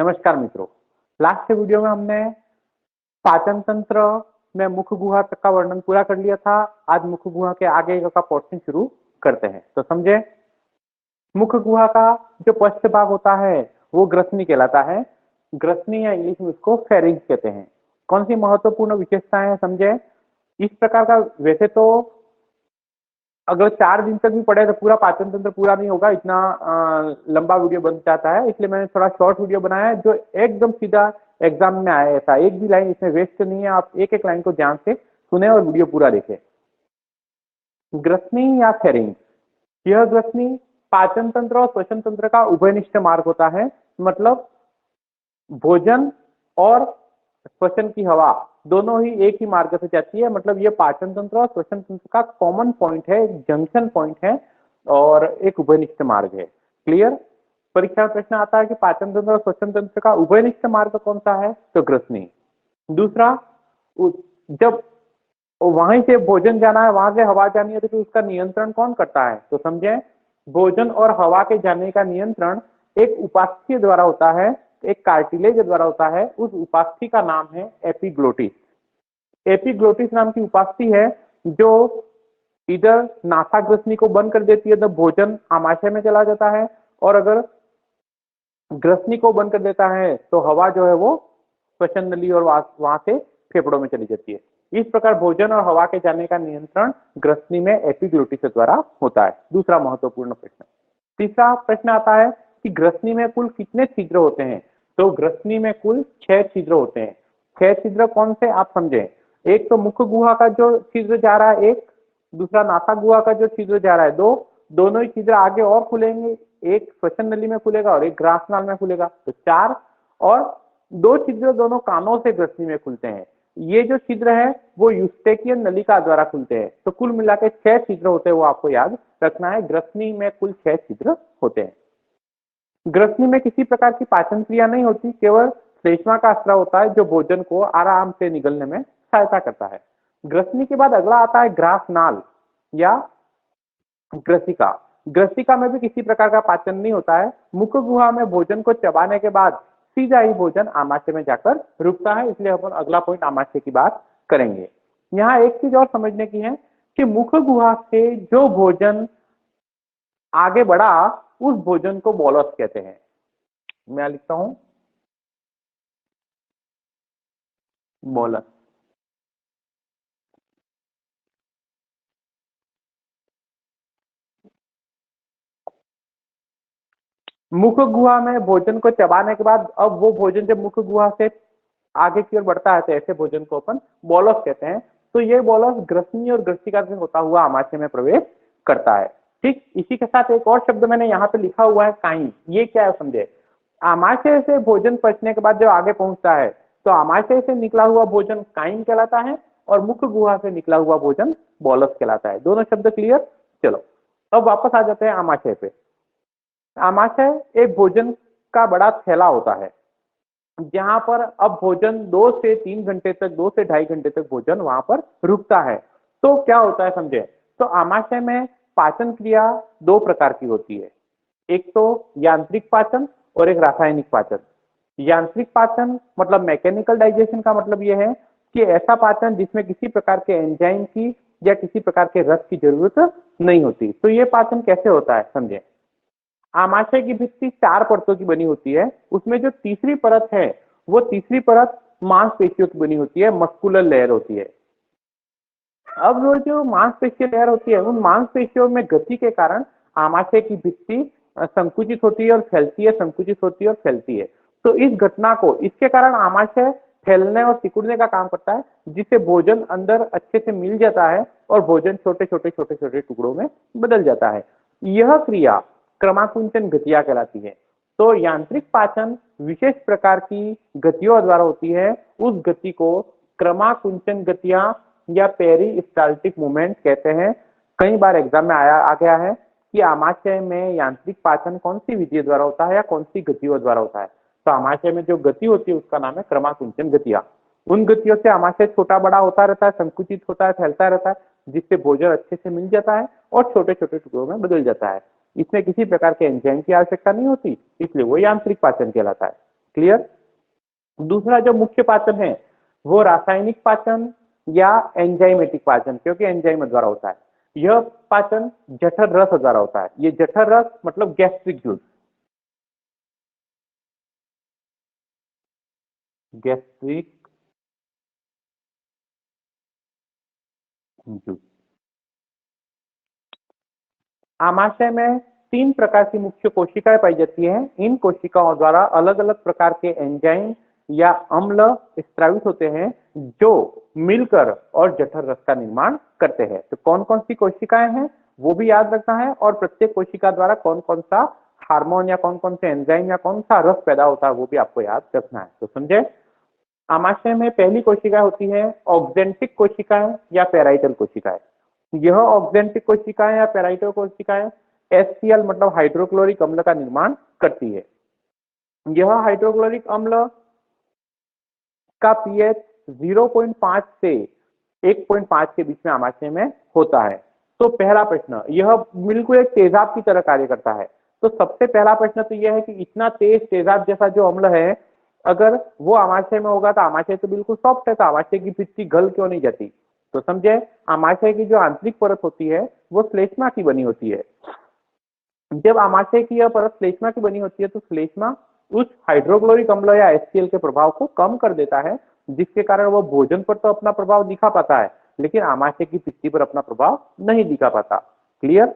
नमस्कार मित्रों, last video में हमने पाचन तंत्र में मुख गुहा तक का वर्णन पूरा कर लिया था। आज मुख गुहा के आगे का पोर्शन शुरू करते हैं। तो समझे, मुख गुहा का जो पश्च भाग होता है वो ग्रसनी कहलाता है। ग्रसनी या इंग्लिश में उसको फेरिंग्स कहते हैं। कौन सी महत्वपूर्ण विशेषताएं हैं समझे। इस प्रकार का वैसे तो अगर 4 दिन तक भी पढ़े तो पूरा पाचन तंत्र पूरा नहीं होगा, इतना लंबा वीडियो बन जाता है। इसलिए मैंने थोड़ा शॉर्ट वीडियो बनाया है जो एकदम सीधा एग्जाम में आया। ऐसा एक भी लाइन इसमें वेस्ट नहीं है। आप एक एक लाइन को ध्यान से सुने और वीडियो पूरा देखें। ग्रसनी या फेरिंग, यह ग्रसनी पाचन तंत्र और श्वसन तंत्र का उभयनिष्ठ मार्ग होता है। मतलब भोजन और श्वसन की हवा दोनों ही एक ही मार्ग से जाती है। मतलब ये पाचन तंत्र और श्वसन तंत्र का कॉमन पॉइंट है, एक जंक्शन पॉइंट है और एक उभयनिष्ठ मार्ग है। क्लियर। परीक्षा में प्रश्न आता है कि पाचन तंत्र और श्वसन तंत्र का उभयनिष्ठ मार्ग कौन सा है, तो ग्रसनी। दूसरा, जब वहीं से भोजन जाना है, वहां से हवा जानी है, तो फिर उसका नियंत्रण कौन करता है, तो समझे, भोजन और हवा के जाने का नियंत्रण एक उपास्थि द्वारा होता है, एक कार्टिलेज द्वारा होता है। उस उपास्थि का नाम है एपिग्लोटिस। एपिग्लोटिस नाम की उपास्थि है जो इधर नासाग्रसनी को बंद कर देती है, तब भोजन आमाशय में चला जाता है, और अगर ग्रसनी को बंद कर देता है तो हवा जो है वो श्वसन नली और वहां से फेफड़ों में चली जाती है। इस प्रकार भोजन और हवा के जाने का नियंत्रण ग्रसनी में एपिग्लोटिस द्वारा होता है। दूसरा महत्वपूर्ण प्रश्न। तीसरा प्रश्न आता है कि ग्रसनी में कुल कितने छिद्र होते हैं, तो ग्रसनी में कुल 6 छिद्र होते हैं। 6 छिद्र कौन से, आप समझे। एक तो मुख गुहा का जो छिद्र जा रहा है एक, दूसरा नासा गुहा का जो छिद्र जा रहा है दो, दोनों ही छिद्र आगे और खुलेंगे, एक श्वसन नली में खुलेगा और एक ग्रासनाल में खुलेगा, तो 4, और 2 छिद्र दोनों कानों से ग्रसनी में खुलते हैं। ये जो छिद्र है वो यूस्टेकियन नलिका द्वारा खुलते हैं। तो कुल मिलाकर 6 छिद्र होते हैं, वो आपको याद रखना है। ग्रसनी में कुल 6 छिद्र होते हैं। ग्रसनी में किसी प्रकार की पाचन क्रिया नहीं होती, केवल श्लेष्मा का स्राव होता है जो भोजन को आराम से निगलने में सहायता करता है। ग्रसनी के बाद अगला आता है ग्रासनाल या ग्रसिका। ग्रसिका में भी किसी प्रकार का पाचन नहीं होता है। मुख गुहा में भोजन को चबाने के बाद सीधा ही भोजन आमाशय में जाकर रुकता है, इसलिए अपन अगला पॉइंट आमाशय की बात करेंगे। यहाँ एक चीज और समझने की है कि मुख गुहा से जो भोजन आगे बढ़ा उस भोजन को बोलस कहते हैं। मैं लिखता हूं बोलस। मुख गुहा में भोजन को चबाने के बाद अब वो भोजन जब मुख गुहा से आगे की ओर बढ़ता है तो ऐसे भोजन को अपन बोलस कहते हैं। तो ये बोलस ग्रसनी और ग्रसिका से होता हुआ आमाशय में प्रवेश करता है। ठीक इसी के साथ एक और शब्द मैंने यहाँ पे लिखा हुआ है, काइन। ये क्या है समझे। आमाशय से भोजन पचने के बाद जब आगे पहुंचता है तो आमाशय से निकला हुआ भोजन काइन कहलाता है और मुख गुहा से निकला हुआ भोजन बोलस कहलाता है। दोनों शब्द क्लियर। चलो अब वापस आ जाते हैं आमाशय पे। आमाशय एक भोजन का बड़ा थैला होता है जहां पर अब भोजन 2 से 3 घंटे तक, 2 से 2.5 घंटे तक भोजन वहां पर रुकता है। तो क्या होता है समझे, तो आमाशय में पाचन क्रिया 2 प्रकार की होती है। एक तो यांत्रिक पाचन और एक रासायनिक पाचन। यांत्रिक पाचन मतलब मैकेनिकल डाइजेशन का मतलब यह है कि ऐसा पाचन जिसमें किसी प्रकार के एंजाइम की या किसी प्रकार के रस की जरूरत नहीं होती। तो ये पाचन कैसे होता है समझे। आमाशय की भित्ति 4 परतों की बनी होती है। उसमें जो तीसरी परत है वो तीसरी परत मांसपेशियों की बनी होती है, मस्कुलर लेयर होती है। अब वो जो मांसपेशीय लेयर होती है उन मांसपेशियों में गति के कारण आमाशय की भित्ति संकुचित होती है और फैलती है, संकुचित होती है और फैलती है। तो इस घटना को, इसके कारण आमाशय फैलने और सिकुड़ने का काम करता है, जिससे भोजन अंदर अच्छे से मिल जाता है और भोजन छोटे छोटे छोटे छोटे टुकड़ों में बदल जाता है। यह क्रिया क्रमाकुंचन गतिया कहलाती है। तो यांत्रिक पाचन विशेष प्रकार की गतियों द्वारा होती है। उस गति को क्रमाकुंचन गतिया या पेरिस्टाल्टिक मूवमेंट कहते हैं। कई बार एग्जाम में आ गया है कि आमाशय में यांत्रिक पाचन कौन सी विधि द्वारा होता है या कौन सी गतियों द्वारा होता है। तो आमाशय में जो गति होती है उसका नाम है क्रमाकुंचन गतिया। उन गतियों से आमाशय छोटा बड़ा होता रहता है, संकुचित होता है, फैलता रहता है, जिससे भोजन अच्छे से मिल जाता है और छोटे छोटे टुकड़ों में बदल जाता है। इसमें किसी प्रकार के एंजाइम की आवश्यकता नहीं होती, इसलिए वो यांत्रिक पाचन कहलाता है। क्लियर। दूसरा जो मुख्य पाचन है वो रासायनिक पाचन या एंजाइमेटिक पाचन, क्योंकि एंजाइम द्वारा होता है। यह पाचन जठर रस द्वारा होता है। ये जठर रस मतलब गैस्ट्रिक जूस, गैस्ट्रिक जूस। आमाशय में 3 प्रकार की मुख्य कोशिकाएं पाई जाती हैं। इन कोशिकाओं द्वारा अलग अलग प्रकार के एंजाइम या अम्ल स्रावित होते हैं जो मिलकर और जठर रस का निर्माण करते हैं। तो कौन कौन सी कोशिकाएं हैं वो भी याद रखना है, और प्रत्येक कोशिका द्वारा कौन कौन सा हार्मोन या कौन कौन से एंजाइम या कौन सा रस पैदा होता है वो भी आपको याद रखना है। तो समझे। आमाशय में पहली कोशिका होती है ऑक्जेंटिक कोशिकाएं या पेराइटल कोशिकाएं। यह ऑक्जेंटिक कोशिकाएं या पेराइटल कोशिकाएं HCl मतलब हाइड्रोक्लोरिक अम्ल का निर्माण करती है। यह हाइड्रोक्लोरिक अम्ल का पीएच 0.5 से 1.5 के बीच में आमाशय में होता है। तो पहला प्रश्न, यह बिल्कुल एक तेजाब की तरह कार्य करता है। तो सबसे पहला प्रश्न तो यह है कि इतना तेज तेजाब जैसा जो अम्ल है, अगर वो आमाशय में होगा तो आमाशय तो बिल्कुल सॉफ्ट है, तो आमाशय की भित्ति गल क्यों नहीं जाती। तो समझे, आमाशय की जो आंतरिक परत होती है वो श्लेष्मा की बनी होती है। जब आमाशय की यह परत श्लेष्मा की बनी होती है तो श्लेष्मा उस हाइड्रोक्लोरिक अम्ल या HCl के प्रभाव को कम कर देता है, जिसके कारण वह भोजन पर तो अपना प्रभाव दिखा पाता है लेकिन आमाशय की भित्ति पर अपना प्रभाव नहीं दिखा पाता। क्लियर।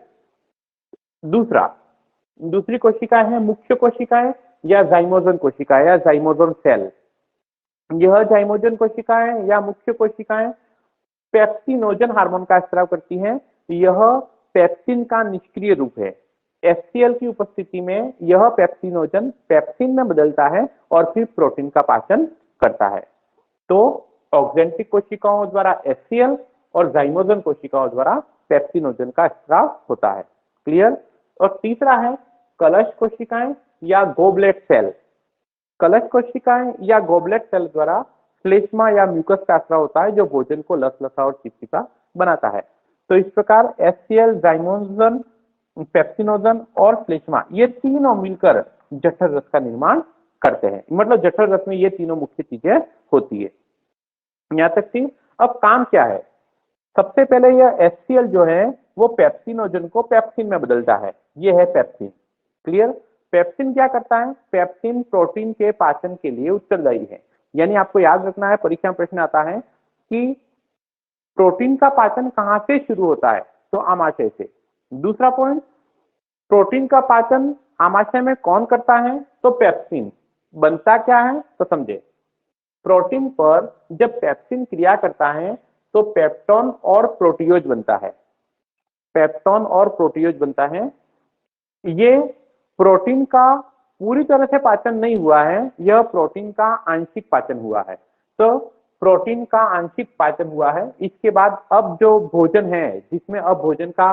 दूसरी कोशिकाएं है मुख्य कोशिकाएं या जाइमोजन कोशिकाएं या जाइमोजन सेल। यह जाइमोजन कोशिकाएं या मुख्य कोशिकाएं पेप्सिनोजन हार्मोन का स्राव करती हैं। यह पेप्सिन का निष्क्रिय रूप है। HCl की उपस्थिति में यह पेप्सिनोजन पेप्सिन में बदलता है और फिर प्रोटीन का पाचन करता है। तो ऑक्जेंटिक कोशिकाओं द्वारा HCl और जाइमोजन कोशिकाओं द्वारा पेप्सिनोजन का स्राव होता है। क्लियर। और तीसरा है कलश कोशिकाएं या गोबलेट सेल। कलश कोशिकाएं या गोबलेट सेल द्वारा श्लेष्मा या म्यूकस का स्राव होता है जो भोजन को लसलसा और चिपचिपा बनाता है। तो इस प्रकार HCl, जाइमोजन, पेप्सिनोजन और श्लेष्मा ये तीनों मिलकर जठर रस का निर्माण करते हैं। मतलब जठर रस में ये तीनों मुख्य चीजें होती है। यहाँ तक थी। अब काम क्या है, सबसे पहले यह HCl जो है वो पेप्सिनोजन को पेप्सिन में बदलता है। ये है पेप्सिन। क्लियर। पेप्सिन क्या करता है, पेप्सिन प्रोटीन के पाचन के लिए उत्तरदायी है। यानी आपको याद रखना है, परीक्षा में प्रश्न आता है कि प्रोटीन का पाचन कहां से शुरू होता है, तो आमाशय से। दूसरा पॉइंट, प्रोटीन का पाचन आमाशय में कौन करता है, तो पेप्सिन। बनता क्या है तो समझे, प्रोटीन पर जब पेप्सिन क्रिया करता है तो पेप्टोन और प्रोटियोज बनता है। पेप्टोन और प्रोटियोज बनता है। ये प्रोटीन का पूरी तरह से पाचन नहीं हुआ है, यह प्रोटीन का आंशिक पाचन हुआ है। तो प्रोटीन का आंशिक पाचन हुआ है। इसके बाद अब जो भोजन है जिसमें अब भोजन का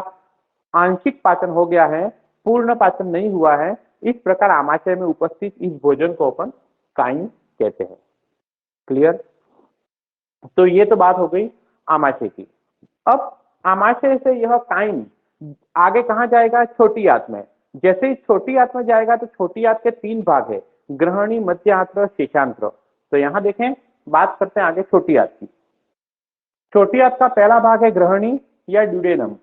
आंशिक पाचन हो गया है, पूर्ण पाचन नहीं हुआ है, इस प्रकार आमाशय में उपस्थित इस भोजन को अपन काइम कहते हैं। क्लियर। तो ये तो बात हो गई आमाशय की। अब आमाशय से यह काइम आगे कहां जाएगा, छोटी आंत में। जैसे ही छोटी आंत में जाएगा तो छोटी आंत के 3 भाग है, ग्रहणी, मध्य आंत्र, शेषांत्र। तो यहां देखें, बात करते हैं आगे छोटी आंत की। छोटी आंत का पहला भाग है ग्रहणी या ड्यूडेनम।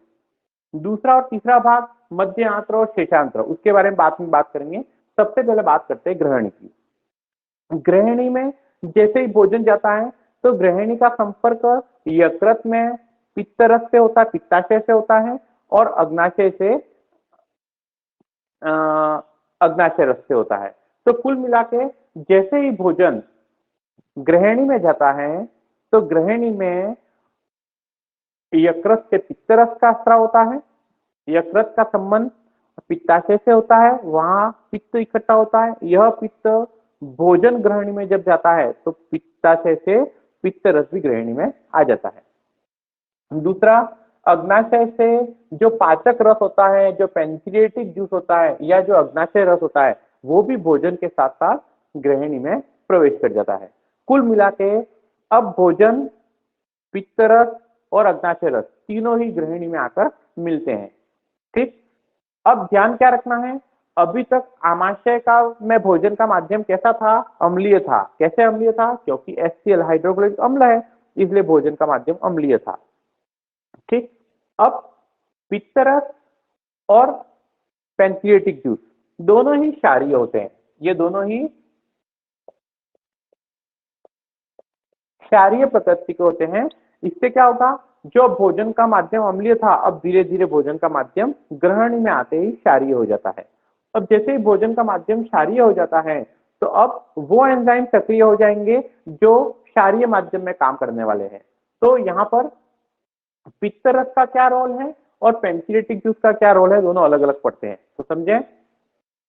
दूसरा और तीसरा भाग मध्य आंत्र और शेषांत्र, उसके बारे में बात करेंगे। सबसे पहले बात करते हैं ग्रहणी की। ग्रहणी में जैसे ही भोजन जाता है तो ग्रहणी का संपर्क यकृत में पित्तरस से होता है, पित्ताशय से होता है, और अग्नाशय से अग्नाशय रस से होता है। तो कुल मिला के जैसे ही भोजन ग्रहणी में जाता है तो ग्रहणी में यकृत से पित्तरस का स्राव होता है। यकृत का संबंध पित्ताशय से होता है, वहां पित्त इकट्ठा होता है। यह पित्त भोजन ग्रहणी में जब जाता है तो पित्ताशय से पित्त रस भी ग्रहणी में आ जाता है। दूसरा, अग्नाशय से जो पाचक रस होता है, जो पेंक्रिएटिक जूस होता है या जो अग्नाशय रस होता है, वो भी भोजन के साथ साथ ग्रहणी में प्रवेश कर जाता है। कुल मिला के अब भोजन, पित्त रस और अग्नाशय रस तीनों ही ग्रहणी में आकर मिलते हैं। ठीक। अब ध्यान क्या रखना है, अभी तक आमाशय का में भोजन का माध्यम कैसा था? अम्लीय था। कैसे अम्लीय था? क्योंकि HCl हाइड्रोक्लोरिक अम्ल है, इसलिए भोजन का माध्यम अम्लीय था। ठीक, अब पित्तरस और पैंक्रियाटिक जूस दोनों ही क्षारीय होते हैं। ये दोनों ही क्षारीय प्रकृति के होते हैं। इससे क्या होगा? जो भोजन का माध्यम अम्लीय था, अब धीरे धीरे भोजन का माध्यम ग्रहण में आते ही क्षारीय हो जाता है। अब जैसे ही भोजन का माध्यम क्षारीय हो जाता है, तो अब वो एंजाइम सक्रिय हो जाएंगे जो क्षारीय माध्यम में काम करने वाले हैं। तो यहाँ पर पित्तरस का क्या रोल है और पैंक्रियाटिक जूस का क्या रोल है, दोनों अलग अलग पढ़ते हैं। तो समझे,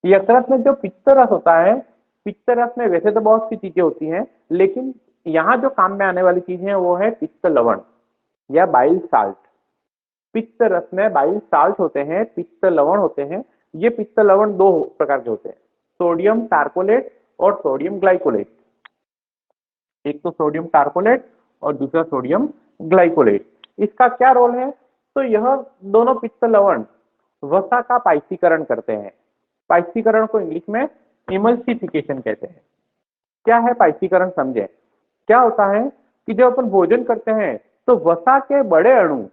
यकृत में जो पित्तरस होता है, पित्तरस में वैसे तो बहुत सी चीजें होती हैं, लेकिन यहाँ जो काम में आने वाली चीज है वो है पित्त लवण या बाइल साल्ट। पित्त रस में बाइल साल्ट होते हैं, पित्त लवण होते हैं। ये पित्त लवण दो प्रकार के होते हैं, सोडियम टार्कोलेट और सोडियम ग्लाइकोलेट। एक तो सोडियम टार्कोलेट और दूसरा सोडियम ग्लाइकोलेट। इसका क्या रोल है? तो यह दोनों पित्त लवण वसा का पाइसीकरण करते हैं। पाइसीकरण को इंग्लिश में इमल्सिफिकेशन कहते हैं। क्या है पाइसीकरण, समझे। क्या होता है कि जब अपन भोजन करते हैं तो वसा के बड़े अणु,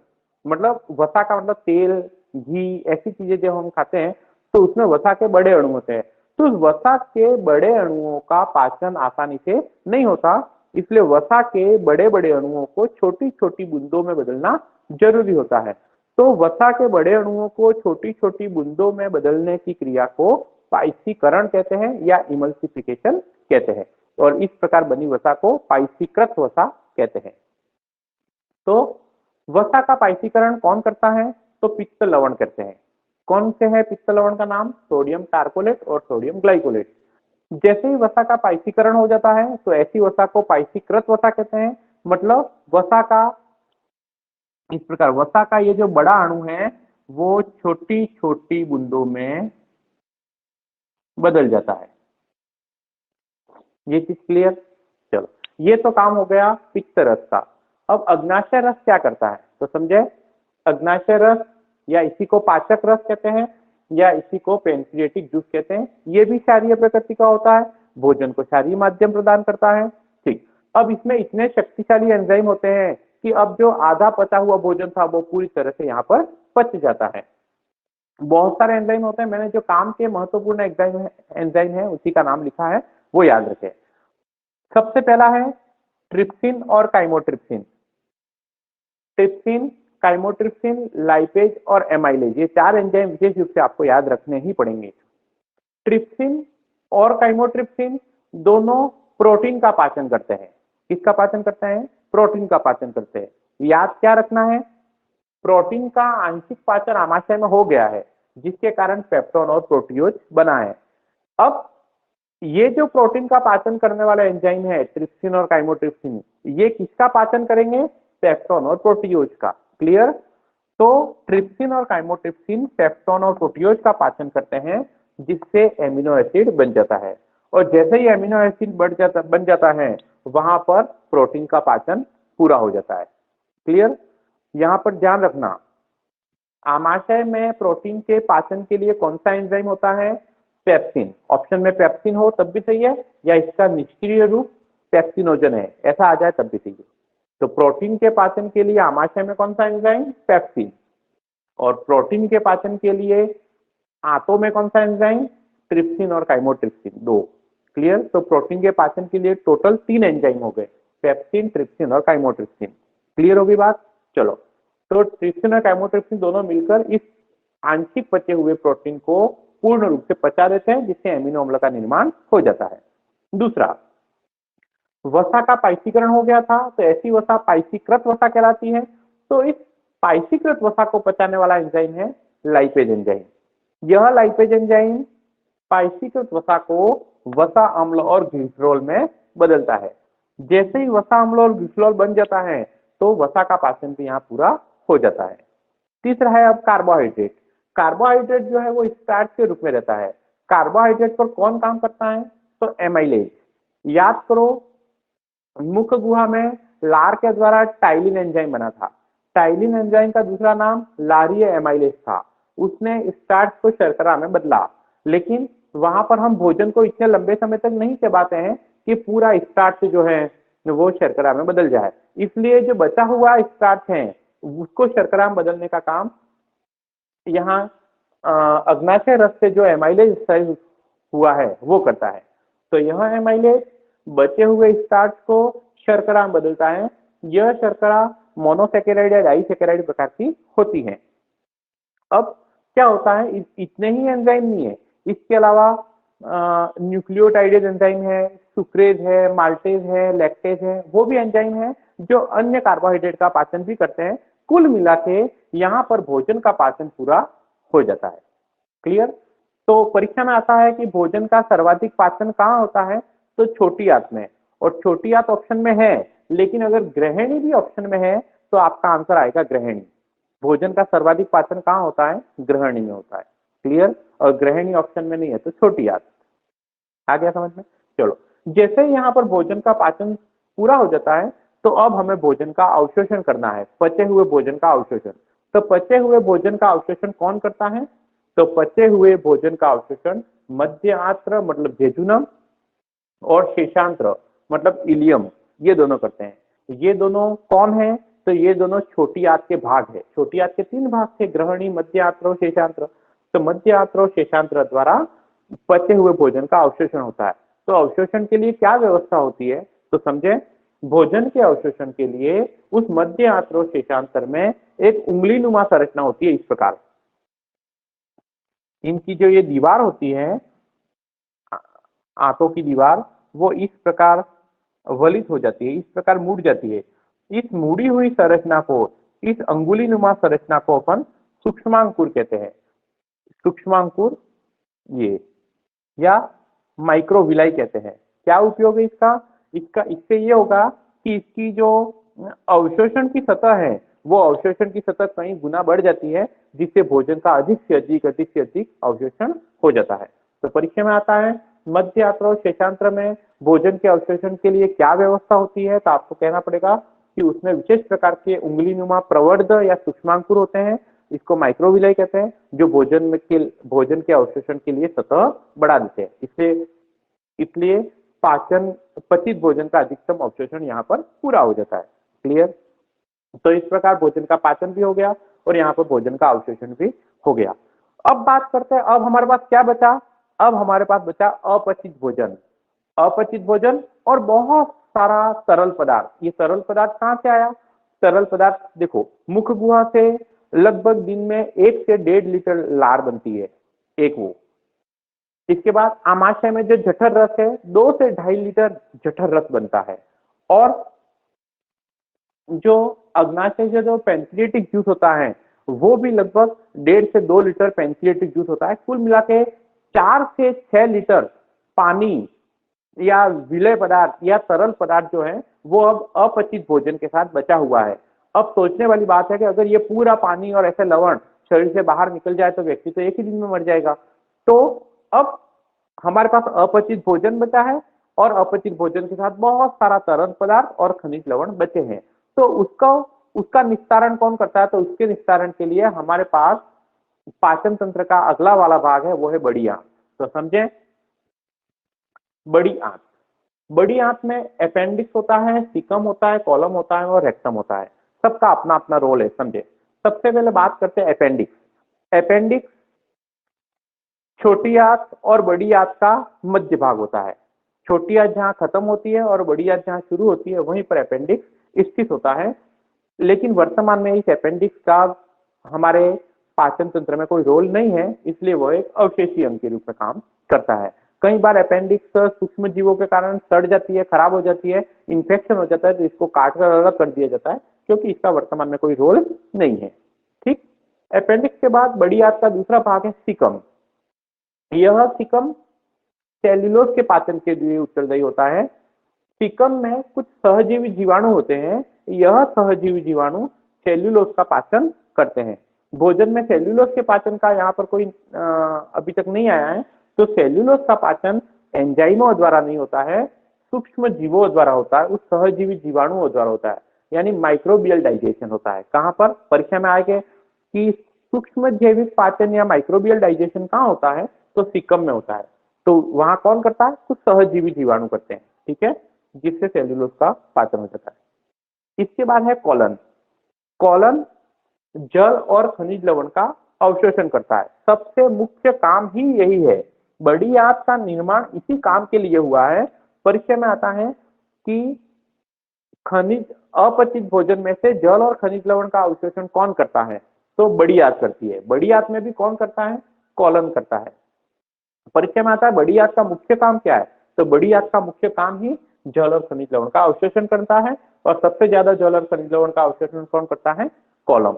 मतलब वसा का मतलब तेल, घी, ऐसी चीजें जब हम खाते हैं तो उसमें वसा के बड़े अणु होते हैं। तो उस वसा के बड़े अणुओं का पाचन आसानी से नहीं होता, इसलिए वसा के बड़े बड़े अणुओं को छोटी छोटी बूंदों में बदलना जरूरी होता है। तो वसा के बड़े अणुओं को छोटी छोटी बूंदों में बदलने की क्रिया को पाइसीकरण कहते हैं या इमल्सिफिकेशन कहते हैं, और इस प्रकार बनी वसा को पाइसीकृत वसा कहते हैं। तो वसा का पाइसीकरण कौन करता है? तो पित्त लवण करते हैं। कौन से है पित्त लवण का नाम? सोडियम टार्कोलेट और सोडियम ग्लाइकोलेट। जैसे ही वसा का पाइसीकरण हो जाता है तो ऐसी वसा को पाइसीकृत वसा कहते हैं। मतलब वसा का इस प्रकार वसा का ये जो बड़ा अणु है वो छोटी छोटी बूंदों में बदल जाता है। ये चीज क्लियर? चलो, ये तो काम हो गया पित्त रस का। अब अग्नाशय रस क्या करता है तो समझे। अग्नाशय रस या इसी को पाचक रस कहते हैं या इसी को पैंक्रियाटिक जूस कहते हैं। ये भी क्षारीय प्रकृति का होता है, भोजन को क्षारीय माध्यम प्रदान करता है। ठीक, अब इसमें इतने शक्तिशाली एंजाइम होते हैं कि अब जो आधा पचा हुआ भोजन था वो पूरी तरह से यहाँ पर पच जाता है। बहुत सारे एंजाइम होते हैं, मैंने जो काम के महत्वपूर्ण एंजाइम है उसी का नाम लिखा है, वो याद रखें। सबसे पहला है ट्रिप्सिन और काइमोट्रिप्सिन। ट्रिप्सिन, काइमोट्रिप्सिन, लाइपेज और एमाइलेज, ये चार एंजाइम विशेष रूप से आपको याद रखने ही पड़ेंगे। ट्रिप्सिन और काइमोट्रिप्सिन दोनों प्रोटीन का पाचन करते हैं। किसका पाचन करते हैं? प्रोटीन का पाचन करते हैं। याद क्या रखना है? प्रोटीन का आंशिक पाचन आमाशय में हो गया है, जिसके कारण पेप्टोन और प्रोटियोज बना है। अब ये जो प्रोटीन का पाचन करने वाला एंजाइम है ट्रिप्सिन और काइमोट्रिप्सिन, ये किसका पाचन करेंगे? पेप्टोन और प्रोटियोज का। क्लियर? तो ट्रिप्सिन और काइमोट्रिप्सिन पेप्टोन और प्रोटियोज का पाचन करते हैं, जिससे एमिनो एसिड बन जाता है। और जैसे ही एमिनो एसिड बन जाता है, वहां पर प्रोटीन का पाचन पूरा हो जाता है। क्लियर? यहां पर ध्यान रखना, आमाशय में प्रोटीन के पाचन के लिए कौन सा एंजाइम होता है? पेप्सिन। ऑप्शन में पेप्सिन हो तब भी सही है, या इसका निष्क्रिय रूप पेप्सिनोजन है ऐसा आ जाए तब भी सही है। तो प्रोटीन के पाचन के लिए आमाशय में कौन सा एंजाइम? पेप्सिन। और प्रोटीन के पाचन के लिए आंतों में कौन सा एंजाइम? ट्रिप्सिन और काइमोट्रिप्सिन, दो। क्लियर? तो प्रोटीन के पाचन के लिए टोटल 3 एंजाइम हो गए, पेप्सिन, ट्रिप्सिन और काइमोट्रिप्सिन। क्लियर होगी बात? चलो, तो ट्रिप्सिन और काइमोट्रिप्सिन दोनों मिलकर इस आंशिक पचे हुए प्रोटीन को पूर्ण रूप से पचा देते हैं, जिससे एमिनो अम्ल का निर्माण हो जाता है। दूसरा, वसा का पाइसीकरण हो गया था, तो ऐसी वसा पाइसीकृत वसा कहलाती है। तो इस पाइसीकृत वसा को पचाने वाला एंजाइम है लाइपेज एंजाइम। यह लाइपेज एंजाइम पाइसीकृत वसा को वसा अम्ल और ग्लिसरॉल में बदलता है। जैसे ही वसा अम्ल और ग्लिसरॉल बन जाता है तो वसा का पाचन भी यहाँ पूरा हो जाता है। तीसरा है अब कार्बोहाइड्रेट। कार्बोहाइड्रेट जो है वो स्टार्च के रूप में रहता है। कार्बोहाइड्रेट पर कौन काम करता है? तो एमाइलेज। याद करो, मुख गुहा में लार के द्वारा टाइलिन एंजाइम बना था। टाइलिन एंजाइम का दूसरा नाम लारीय एमाइलेज था। उसने स्टार्च को शर्करा में बदला, लेकिन वहां पर हम भोजन को इतने लंबे समय तक नहीं चबाते हैं कि पूरा स्टार्च जो है वो शर्करा में बदल जाए। इसलिए जो बचा हुआ स्टार्च है उसको शर्करा में बदलने का काम यहाँ अग्नाशय रस से जो एमाइलेज एक्सरसाइज हुआ है वो करता है। तो यह एमाइलेज बचे हुए स्टार्च को शर्करा में बदलता है। यह शर्करा मोनोसेकेराइड या डाइसेकेराइड प्रकार की होती है। अब क्या होता है, इतने ही एंजाइम नहीं है, इसके अलावा न्यूक्लियोटाइडेज एंजाइम है, सुक्रेज है, माल्टेज है, लैक्टेज है, वो भी एंजाइम है जो अन्य कार्बोहाइड्रेट का पाचन भी करते हैं। कुल मिला के यहाँ पर भोजन का पाचन पूरा हो जाता है। क्लियर? तो परीक्षा में आता है कि भोजन का सर्वाधिक पाचन कहाँ होता है, तो छोटी आंत में। और छोटी आंत ऑप्शन में है, लेकिन अगर ग्रहणी भी ऑप्शन में है तो आपका आंसर आएगा ग्रहणी। भोजन का सर्वाधिक पाचन कहाँ होता है, ग्रहणी में होता है। क्लियर? और ग्रहणी ऑप्शन में नहीं है तो छोटी आंत। आ गया समझ में? चलो, जैसे ही यहाँ पर भोजन का पाचन पूरा हो जाता है तो अब हमें भोजन का अवशोषण करना है, पचे हुए भोजन का अवशोषण। तो पचे हुए भोजन का अवशोषण कौन करता है, तो पचे हुए भोजन का अवशोषण मध्य आंत्र मतलब जेजुनम और शेषांत्र मतलब इलियम, ये दोनों करते हैं। ये दोनों कौन है, तो ये दोनों छोटी आंत के भाग है। छोटी आंत के 3 भाग थे, ग्रहणी, मध्य आंत्र और शेषांत्र। तो मध्य आंत्र और शेषांत्र द्वारा पचे हुए भोजन का अवशोषण होता है। तो अवशोषण के लिए क्या व्यवस्था होती है, तो समझे, भोजन के अवशोषण के लिए उस मध्य आंत्र और शेषांत्र में एक उंगली नुमा संरचना होती है। इस प्रकार इनकी जो ये दीवार होती है, आंतों की दीवार, वो इस प्रकार वलित हो जाती है, इस प्रकार मुड़ जाती है। इस मुड़ी हुई संरचना को, इस अंगुली नुमा संरचना को अपन सूक्ष्मांकुर कहते हैं। सूक्ष्मांकुर ये, या माइक्रोविलाई कहते हैं। क्या उपयोग है इसका, इससे ये होगा कि इसकी जो अवशोषण की सतह है वो अवशोषण की सतह कई गुना बढ़ जाती है, जिससे भोजन का अधिक से अधिक अवशोषण हो जाता है। तो परीक्षा में आता है मध्य आंत्र और शेषांत्र में भोजन के अवशोषण के लिए क्या व्यवस्था होती है, तो आपको कहना पड़ेगा कि उसमें विशेष प्रकार के उंगली नुमा प्रवर्ध या सूक्ष्मांकुर होते हैं, इसको माइक्रोविलाई कहते हैं, जो भोजन के अवशोषण के लिए सतह बढ़ा देते हैं। इसलिए पाचन, पचित भोजन का अधिकतम अवशोषण यहाँ पर पूरा हो जाता है। क्लियर? तो इस प्रकार भोजन का पाचन भी हो गया और यहाँ पर भोजन का अवशोषण भी हो गया। अब बात करते हैं, अब हमारे पास क्या बचा, अब हमारे पास बचा अपचित भोजन। अपचित भोजन और बहुत सारा तरल पदार्थ। ये तरल पदार्थ कहाँ से आया, तरल पदार्थ देखो, मुख गुहा से लगभग दिन में 1 से 1.5 लीटर लार बनती है, एक वो। इसके बाद आमाशय में जो जठर रस है 2 से 2.5 लीटर जठर रस बनता है। और जो अग्नाशय से जो पेंक्रियाटिक जूस होता है वो भी लगभग 1.5 से 2 लीटर पेंक्रियाटिक जूस होता है। कुल मिला के 4 से 6 लीटर पानी या विलय पदार्थ या तरल पदार्थ जो है वो अब अपचित भोजन के साथ बचा हुआ है। अब सोचने वाली बात है कि अगर ये पूरा पानी और ऐसे लवण शरीर से बाहर निकल जाए तो व्यक्ति तो एक ही दिन में मर जाएगा। तो अब हमारे पास अपचित भोजन बचा है और अपचित भोजन के साथ बहुत सारा तरल पदार्थ और खनिज लवण बचे हैं। तो उसका निस्तारण कौन करता है, तो उसके निस्तारण के लिए हमारे पास पाचन तंत्र का अगला वाला भाग है, वो है बड़ी आंत। तो समझे, बड़ी आंत, बड़ी आंत में अपेंडिक्स होता है, सीकम होता है, कॉलम होता है और रेक्टम होता है। सबका अपना अपना रोल है, समझे। सबसे पहले बात करते हैं अपेंडिक्स। अपेंडिक्स छोटी आंत और बड़ी आंत का मध्य भाग होता है। छोटी आंत जहां खत्म होती है और बड़ी आंत जहां शुरू होती है वहीं पर अपेंडिक्स स्थित होता है। लेकिन वर्तमान में इस अपेंडिक्स का हमारे पाचन तंत्र में कोई रोल नहीं है, इसलिए वह एक अवशेषी अंग के रूप में काम करता है। कई बार अपेंडिक्स सूक्ष्म जीवों के कारण सड़ जाती है, खराब हो जाती है, इन्फेक्शन हो जाता है, तो इसको काटकर अलग कर दिया जाता है क्योंकि इसका वर्तमान में कोई रोल नहीं है। ठीक। अपेंडिक्स के बाद बड़ी आंत का दूसरा भाग है सीकम। यह सीकम सेल्यूलोज के पाचन के लिए उत्तरदायी होता है। सीकम में कुछ सहजीवी जीवाणु होते हैं, यह सहजीवी जीवाणु सेल्यूलोज का पाचन करते हैं। भोजन में सेल्यूलोज के पाचन का यहाँ पर कोई अभी तक नहीं आया है। तो सेल्यूलोज का पाचन एंजाइमों द्वारा नहीं होता है, सूक्ष्म जीवों द्वारा होता है, उस सहजीवी जीवाणुओं द्वारा होता है, यानी माइक्रोबियल डाइजेशन होता है। कहाँ पर परीक्षा में आएगा कि सूक्ष्म जैविक पाचन या माइक्रोबियल डाइजेशन कहाँ होता है, तो सीकम में होता है। तो वहां कौन करता है? कुछ सहजीवी जीवाणु करते हैं, ठीक है, जिससे सेल्यूलोज का पाचन हो जाता है। इसके बाद है कॉलन। कॉलन जल और खनिज लवण का अवशोषण करता है। सबसे मुख्य काम ही यही है। बड़ी आंत का निर्माण इसी काम के लिए हुआ है। परिचय में आता है कि खनिज अपचित भोजन में से जल और खनिज लवण का अवशोषण कौन करता है? तो बड़ी आंत करती है। बड़ी आंत में भी कौन करता है? कॉलन करता है। परिचय में आता है बड़ी आंत का मुख्य काम क्या है? तो बड़ी आंत का मुख्य काम ही जल और खनिज लवण का अवशोषण करता है, और सबसे ज्यादा जल और खनिज लवण का अवशोषण कौन करता है? Column,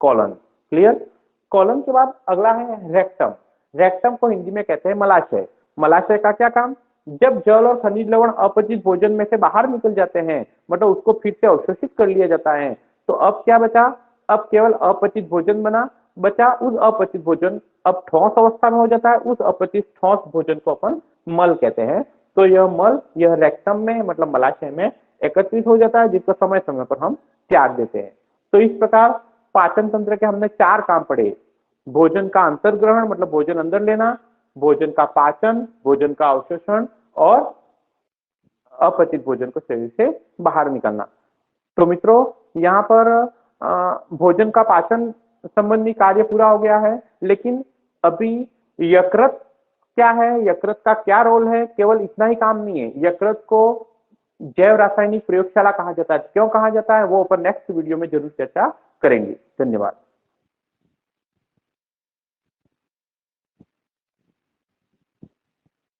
colon. क्लियर? कॉलन के बाद अगला है रेक्टम। रेक्टम को हिंदी में कहते हैं मलाशय। मलाशय का क्या काम? जब जल और खनिज लवण अपचित भोजन में से बाहर निकल जाते हैं, मतलब उसको फिर से अवशोषित कर लिया जाता है, तो अब क्या बचा? अब केवल अपचित भोजन बचा। उस अपचित भोजन अब ठोस अवस्था में हो जाता है। उस अपचित ठोस भोजन को अपन मल कहते हैं। तो यह मल, यह रेक्टम में मतलब मलाशय में एकत्रित हो जाता है, जिसको समय समय पर हम त्याग देते हैं। तो इस प्रकार पाचन तंत्र के हमने 4 काम पढ़े। भोजन का अंतर्ग्रहण मतलब भोजन अंदर लेना, भोजन का पाचन, भोजन का अवशोषण, और अपचित भोजन को शरीर से बाहर निकालना। तो मित्रों, यहाँ पर भोजन का पाचन संबंधी कार्य पूरा हो गया है, लेकिन अभी यकृत क्या है, यकृत का क्या रोल है, केवल इतना ही काम नहीं है। यकृत को जैव रासायनिक प्रयोगशाला कहा जाता है। क्यों कहा जाता है वो अपन नेक्स्ट वीडियो में जरूर चर्चा करेंगे। धन्यवाद।